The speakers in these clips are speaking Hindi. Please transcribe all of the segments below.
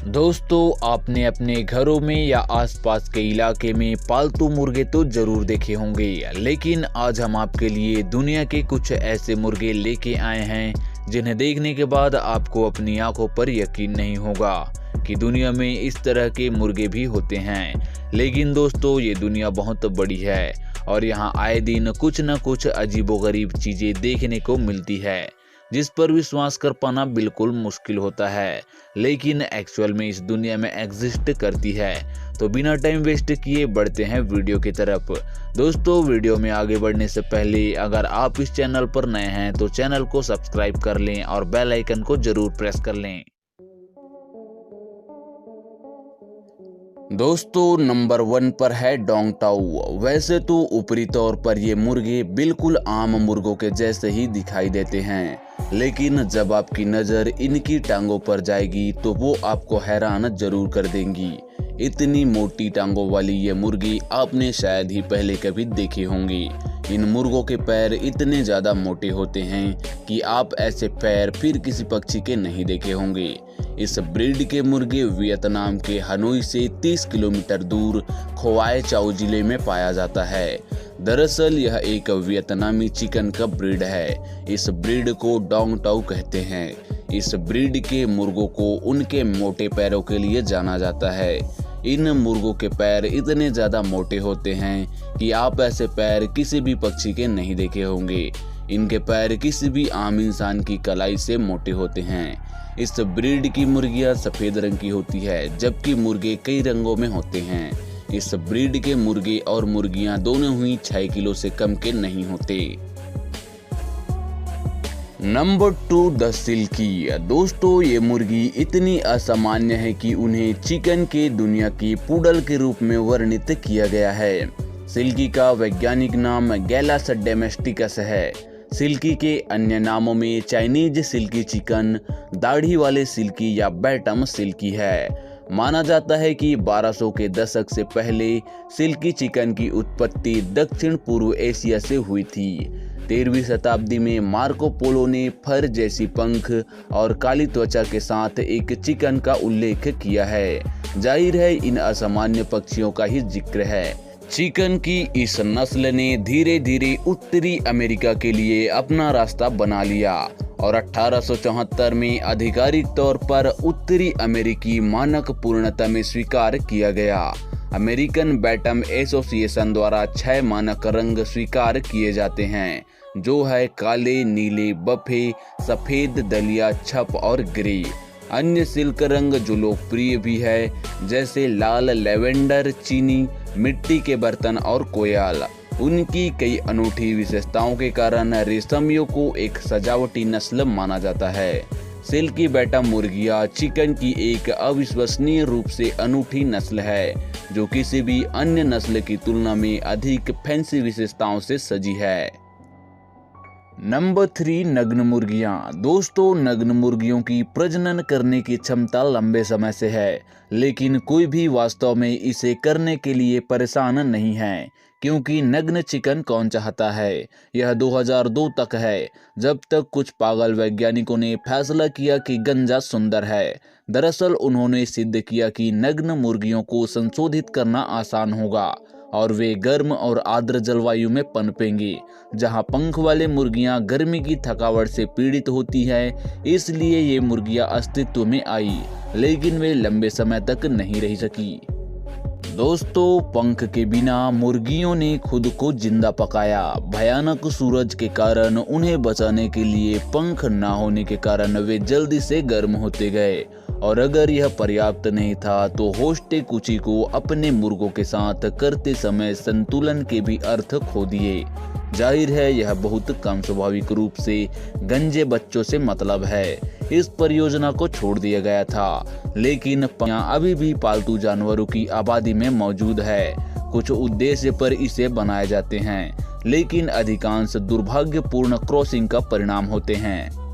दोस्तों, आपने अपने घरों में या आसपास के इलाके में पालतू मुर्गे तो जरूर देखे होंगे, लेकिन आज हम आपके लिए दुनिया के कुछ ऐसे मुर्गे लेके आए हैं जिन्हें देखने के बाद आपको अपनी आंखों पर यकीन नहीं होगा कि दुनिया में इस तरह के मुर्गे भी होते हैं। लेकिन दोस्तों, ये दुनिया बहुत बड़ी है और यहाँ आए दिन कुछ न कुछ अजीबोगरीब चीजें देखने को मिलती है जिस पर विश्वास कर पाना बिल्कुल मुश्किल होता है, लेकिन एक्चुअल में इस दुनिया में एग्जिस्ट करती है। तो बिना टाइम वेस्ट किए बढ़ते हैं वीडियो की तरफ। दोस्तों, वीडियो में आगे बढ़ने से पहले अगर आप इस चैनल पर नए हैं तो चैनल को सब्सक्राइब कर लें और बेल आइकन को जरूर प्रेस कर लें। दोस्तों, नंबर 1 पर है डोंग टाऊ। वैसे तो ऊपरी तौर पर ये मुर्गे बिल्कुल आम मुर्गों के जैसे ही दिखाई देते हैं, लेकिन जब आपकी नज़र इनकी टांगों पर जाएगी तो वो आपको हैरान जरूर कर देंगी। इतनी मोटी टांगों वाली ये मुर्गी आपने शायद ही पहले कभी देखी होंगी। इन मुर्गों के पैर इतने ज़्यादा मोटे होते हैं कि आप ऐसे पैर फिर किसी पक्षी के नहीं देखे होंगे। इस ब्रीड के मुर्गे वियतनाम के हनोई से 30 किलोमीटर दूर खोआए चाओ जिले में पाया जाता है। दरअसल यह एक वियतनामी चिकन का ब्रीड है। इस ब्रीड को डोंग टाऊ कहते हैं। इस ब्रीड के मुर्गों को उनके मोटे पैरों के लिए जाना जाता है। इन मुर्गों के पैर इतने ज़्यादा मोटे होते हैं कि आप ऐसे पैर किसी भी पक्षी के नहीं देखे होंगे। इनके पैर किसी भी आम इंसान की कलाई से मोटे होते हैं। इस ब्रीड की मुर्गियां सफ़ेद रंग की होती है, जबकि मुर्गे कई रंगों में होते हैं। इस ब्रीड के मुर्गे और मुर्गियां दोनों ही 6 किलो से कम के नहीं होते। Number 2, the silky. दोस्तों, ये मुर्गी इतनी असामान्य है कि उन्हें चिकन के दुनिया की पूडल के रूप में वर्णित किया गया है। सिल्की का वैज्ञानिक नाम गैलास डोमेस्टिकस है। सिल्की के अन्य नामों में चाइनीज सिल्की चिकन, दाढ़ी वाले सिल्की या बैटम सिल्की है। माना जाता है कि 1200 के दशक से पहले सिल्की चिकन की उत्पत्ति दक्षिण पूर्व एशिया से हुई थी। 13वीं शताब्दी में मार्को पोलो ने फर जैसी पंख और काली त्वचा के साथ एक चिकन का उल्लेख किया है। जाहिर है इन असामान्य पक्षियों का ही जिक्र है। चिकन की इस नस्ल ने धीरे धीरे उत्तरी अमेरिका के लिए अपना रास्ता बना लिया और 1874 में आधिकारिक तौर पर उत्तरी अमेरिकी मानक पूर्णता में स्वीकार किया गया। अमेरिकन बैटम एसोसिएशन द्वारा 6 मानक रंग स्वीकार किए जाते हैं, जो है काले, नीले, बफे, सफेद, दलिया, छप और ग्रे। अन्य सिल्क रंग जो लोकप्रिय भी है, जैसे लाल, लेवेंडर, चीनी, मिट्टी के बर्तन और कोयल। उनकी कई अनूठी विशेषताओं के कारण रेशमियों को एक सजावटी नस्ल माना जाता है। सिल्की बैटम मुर्गियां चिकन की एक अविश्वसनीय रूप से अनूठी नस्ल है, जो किसी भी अन्य नस्ल की तुलना में अधिक फैंसी विशेषताओं से सजी है। नंबर 3, नग्न मुर्गियां। दोस्तों, नग्न मुर्गियों की प्रजनन करने की क्षमता लंबे समय से है, लेकिन कोई भी वास्तव में इसे करने के लिए परेशान नहीं है, क्योंकि नग्न चिकन कौन चाहता है। यह 2002 तक है, जब तक कुछ पागल वैज्ञानिकों ने फैसला किया कि गंजा सुंदर है। दरअसल उन्होंने सिद्ध किया कि नग्न मुर्गियों को संशोधित करना आसान होगा और वे गर्म और आर्द्र जलवायु में पनपेंगी, जहां पंख वाले मुर्गियां गर्मी की थकावट से पीड़ित होती है। इसलिए ये मुर्गियां अस्तित्व में आई, लेकिन वे लंबे समय तक नहीं रह सकी। दोस्तों, पंख के बिना मुर्गियों ने खुद को जिंदा पकाया। भयानक सूरज के कारण उन्हें बचाने के लिए पंख ना होने के कारण वे जल्दी से गर्म होते गए, और अगर यह पर्याप्त नहीं था तो होस्टे कुची को अपने मुर्गों के साथ करते समय संतुलन के भी अर्थ खो दिए। जाहिर है यह बहुत कम स्वाभाविक रूप से गंजे बच्चों से मतलब है। इस परियोजना को छोड़ दिया गया था, लेकिन अभी भी पालतू जानवरों की आबादी में मौजूद है। कुछ उद्देश्य पर इसे बनाए जाते हैं, लेकिन अधिकांश दुर्भाग्यपूर्ण क्रॉसिंग का परिणाम होते हैं।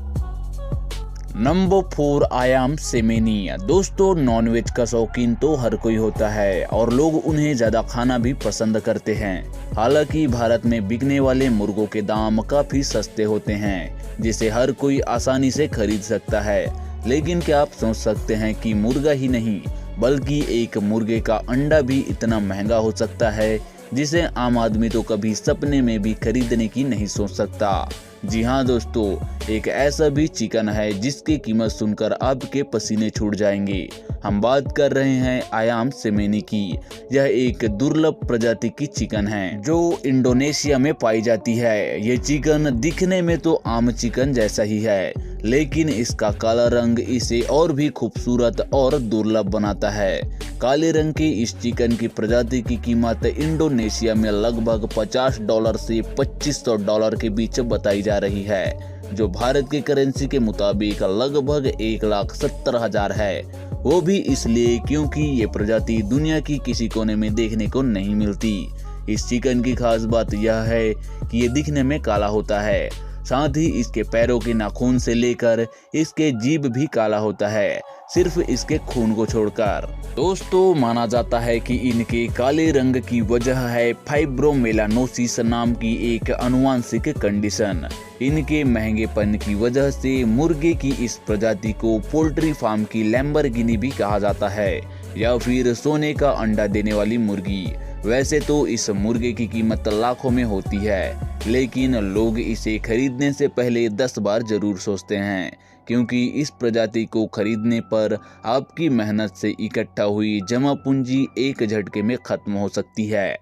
नंबर 4, आयाम सेमेनी। दोस्तों, नॉनवेज का शौकीन तो हर कोई होता है और लोग उन्हें ज़्यादा खाना भी पसंद करते हैं। हालांकि भारत में बिकने वाले मुर्गों के दाम काफ़ी सस्ते होते हैं, जिसे हर कोई आसानी से खरीद सकता है। लेकिन क्या आप सोच सकते हैं कि मुर्गा ही नहीं बल्कि एक मुर्गे का अंडा भी इतना महंगा हो सकता है जिसे आम आदमी तो कभी सपने में भी खरीदने की नहीं सोच सकता। जी हाँ दोस्तों, एक ऐसा भी चिकन है जिसकी कीमत सुनकर आपके पसीने छूट जाएंगे। हम बात कर रहे हैं आयाम सेमेनी की। यह एक दुर्लभ प्रजाति की चिकन है जो इंडोनेशिया में पाई जाती है। ये चिकन दिखने में तो आम चिकन जैसा ही है, लेकिन इसका काला रंग इसे और भी खूबसूरत और दुर्लभ बनाता है। काले रंग की इस चिकन की प्रजाति की कीमत इंडोनेशिया में लगभग $50 से $2500 के बीच बताई जा रही है, जो भारत की करेंसी के मुताबिक लगभग 1,70,000 है। वो भी इसलिए क्योंकि ये प्रजाति दुनिया की किसी कोने में देखने को नहीं मिलती। इस चिकन की खास बात यह है कि ये दिखने में काला होता है, साथ ही इसके पैरों के नाखून से लेकर इसके जीभ भी काला होता है, सिर्फ इसके खून को छोड़कर। दोस्तों, माना जाता है कि इनके काले रंग की वजह है फाइब्रोमेलानोसिस नाम की एक आनुवंशिक कंडीशन। इनके महंगेपन की वजह से मुर्गे की इस प्रजाति को पोल्ट्री फार्म की लैम्बोर्गिनी भी कहा जाता है, या फिर सोने का अंडा देने वाली मुर्गी। वैसे तो इस मुर्गे की कीमत लाखों में होती है, लेकिन लोग इसे खरीदने से पहले 10 बार जरूर सोचते हैं, क्योंकि इस प्रजाति को खरीदने पर आपकी मेहनत से इकट्ठा हुई जमा पूंजी एक झटके में खत्म हो सकती है।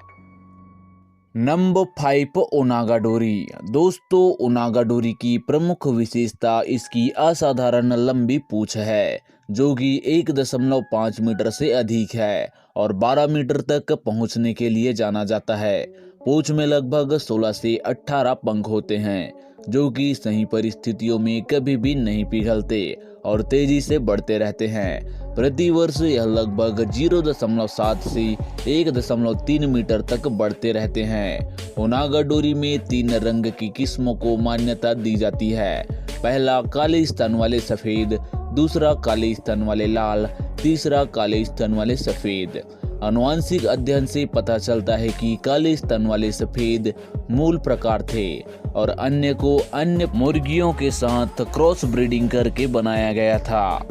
नंबर 5, ओनागाडोरी। दोस्तों, ओनागाडोरी की प्रमुख विशेषता इसकी असाधारण लंबी पूंछ है, जो कि 1.5 मीटर से अधिक है और 12 मीटर तक पहुंचने के लिए जाना जाता है। पूंछ में लगभग 16 से 18 पंख होते हैं, जो कि सही परिस्थितियों में कभी भी नहीं पिघलते और तेजी से बढ़ते रहते हैं। प्रति वर्ष यह लगभग 0.7 से 1.3 मीटर तक बढ़ते रहते हैं। ओनागाडोरी में 3 रंग की किस्मों को मान्यता दी जाती है। पहला काले स्तन वाले सफेद, दूसरा काले स्तन वाले लाल, तीसरा काले स्तन वाले सफेद। आनुवंशिक अध्ययन से पता चलता है कि काले स्तन वाले सफेद मूल प्रकार थे और अन्य को अन्य मुर्गियों के साथ क्रॉस ब्रीडिंग करके बनाया गया था।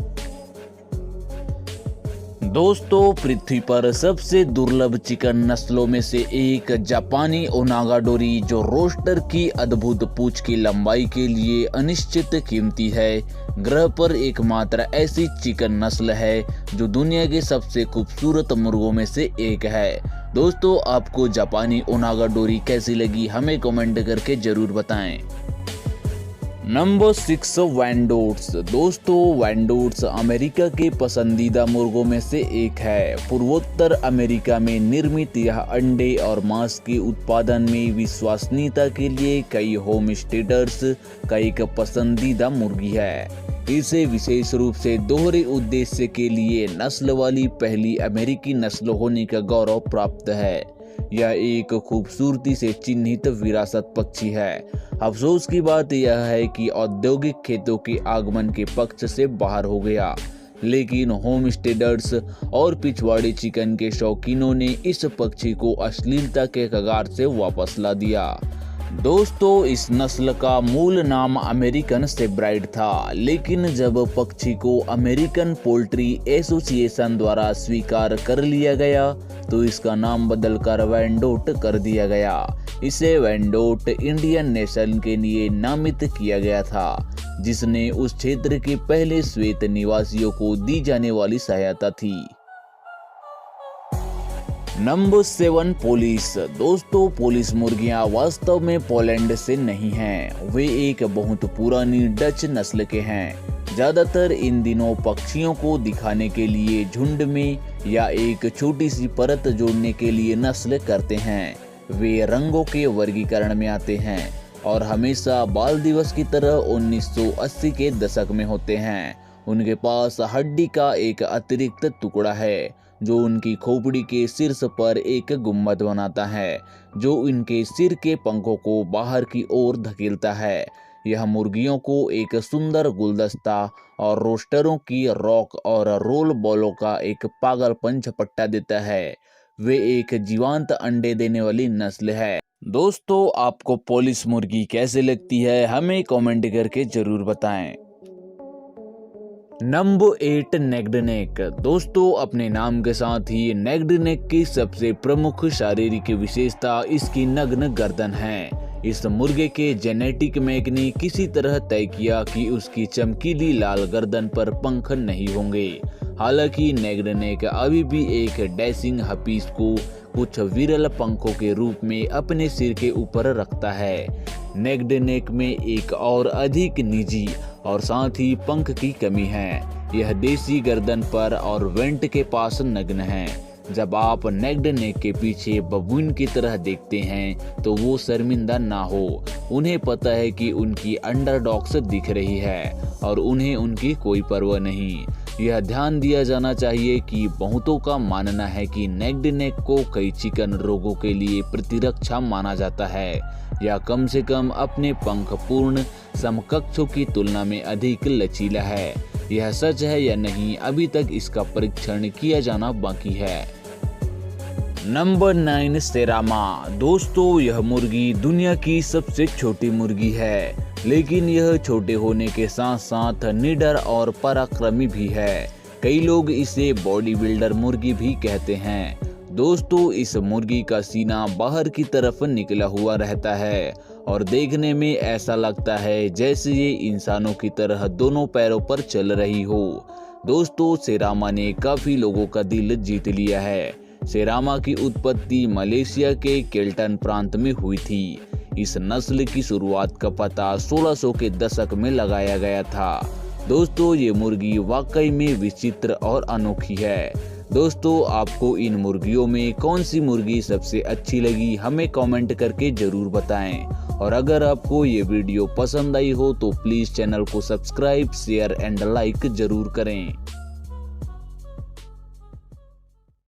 दोस्तों, पृथ्वी पर सबसे दुर्लभ चिकन नस्लों में से एक जापानी ओनागाडोरी, जो रोस्टर की अद्भुत पूंछ की लंबाई के लिए अनिश्चित कीमती है, ग्रह पर एकमात्र ऐसी चिकन नस्ल है जो दुनिया के सबसे खूबसूरत मुर्गों में से एक है। दोस्तों, आपको जापानी ओनागाडोरी कैसी लगी हमें कमेंट करके जरूर बताएं। नंबर 6, वैंडोट्स। दोस्तों, वैंडोट्स अमेरिका के पसंदीदा मुर्गों में से एक है। पूर्वोत्तर अमेरिका में निर्मित यह अंडे और मांस के उत्पादन में विश्वसनीयता के लिए कई होमस्टेडर्स का एक पसंदीदा मुर्गी है। इसे विशेष रूप से दोहरे उद्देश्य के लिए नस्ल वाली पहली अमेरिकी नस्ल होने का गौरव प्राप्त है। यह एक खूबसूरती से चिन्हित विरासत पक्षी है। अफसोस की बात यह है कि औद्योगिक खेतों के आगमन के पक्ष से बाहर हो गया, लेकिन होमस्टेडर्स और पिछवाड़े चिकन के शौकीनों ने इस पक्षी को अश्लीलता के कगार से वापस ला दिया। दोस्तों, इस नस्ल का मूल नाम अमेरिकन सेब्राइड था, लेकिन जब पक्षी को अमेरिकन पोल्ट्री एसोसिएशन द्वारा स्वीकार कर लिया गया तो इसका नाम बदलकर वैंडोट कर दिया गया। इसे वैंडोट इंडियन नेशन के लिए नामित किया गया था, जिसने उस क्षेत्र के पहले श्वेत निवासियों को दी जाने वाली सहायता थी। Number 7, police. दोस्तों, पोलिस मुर्गियां वास्तव में पोलैंड से नहीं हैं। वे एक बहुत पुरानी डच नस्ल के हैं। ज्यादातर इन दिनों पक्षियों को दिखाने के लिए झुंड में या एक छोटी सी परत जोड़ने के लिए नस्ल करते हैं। वे रंगों के वर्गीकरण में आते हैं और हमेशा बाल दिवस की तरह 1980 के दशक में होते हैं। उनके पास हड्डी का एक अतिरिक्त टुकड़ा है जो उनकी खोपड़ी के शीर्ष पर एक गुम्बद बनाता है, जो इनके सिर के पंखों को बाहर की ओर धकेलता है। यह मुर्गियों को एक सुंदर गुलदस्ता और रोस्टरों की रॉक और रोल बॉलों का एक पागलपन झपट्टा देता है। वे एक जीवंत अंडे देने वाली नस्ल है। दोस्तों, आपको पोलिस मुर्गी कैसे लगती है हमें कमेंट करके जरूर बताएं। नंबर 8 नेक्ड नेक। दोस्तों, अपने नाम के साथ ही नेक्ड नेक की सबसे प्रमुख शारीरिक विशेषता इसकी नग्न गर्दन है। इस मुर्गे के जेनेटिक मैक ने किसी तरह तय किया कि उसकी चमकीली लाल गर्दन पर पंख नहीं होंगे। हालांकि नेक्ड नेक अभी भी एक डैशिंग हपीस को कुछ विरल पंखों के रूप में अपने सिर के ऊपर रखता है। नेक्ड नेक में एक और अधिक निजी और साथ ही पंख की कमी है। यह देसी गर्दन पर और वेंट के पास नग्न है। जब आप नेक्ड नेक के पीछे बबून की तरह देखते हैं तो वो शर्मिंदा ना हो। उन्हें पता है कि उनकी अंडरडॉग्स दिख रही है और उन्हें उनकी कोई परवाह नहीं। यह ध्यान दिया जाना चाहिए कि बहुतों का मानना है कि नेक्ड नेक को कई चिकन रोगों के लिए प्रतिरक्षा माना जाता है या कम से कम अपने पंख पूर्ण समकक्षों की तुलना में अधिक लचीला है। यह सच है या नहीं, अभी तक इसका परीक्षण किया जाना बाकी है। नंबर 9 सेरामा। दोस्तों, यह मुर्गी दुनिया की सबसे छोटी मुर्गी है, लेकिन यह छोटे होने के साथ साथ निडर और पराक्रमी भी है। कई लोग इसे बॉडी बिल्डर मुर्गी भी कहते हैं। दोस्तों, इस मुर्गी का सीना बाहर की तरफ निकला हुआ रहता है और देखने में ऐसा लगता है जैसे ये इंसानों की तरह दोनों पैरों पर चल रही हो। दोस्तों, सेरामा ने काफी लोगों का दिल जीत लिया है। सेरामा की उत्पत्ति मलेशिया के केल्टन प्रांत में हुई थी। इस नस्ल की शुरुआत का पता 1600 के दशक में लगाया गया था। दोस्तों, ये मुर्गी वाकई में विचित्र और अनोखी है। दोस्तों, आपको इन मुर्गियों में कौन सी मुर्गी सबसे अच्छी लगी, हमें कमेंट करके जरूर बताएं। और अगर आपको ये वीडियो पसंद आई हो तो प्लीज़ चैनल को सब्सक्राइब, शेयर एंड लाइक जरूर करें।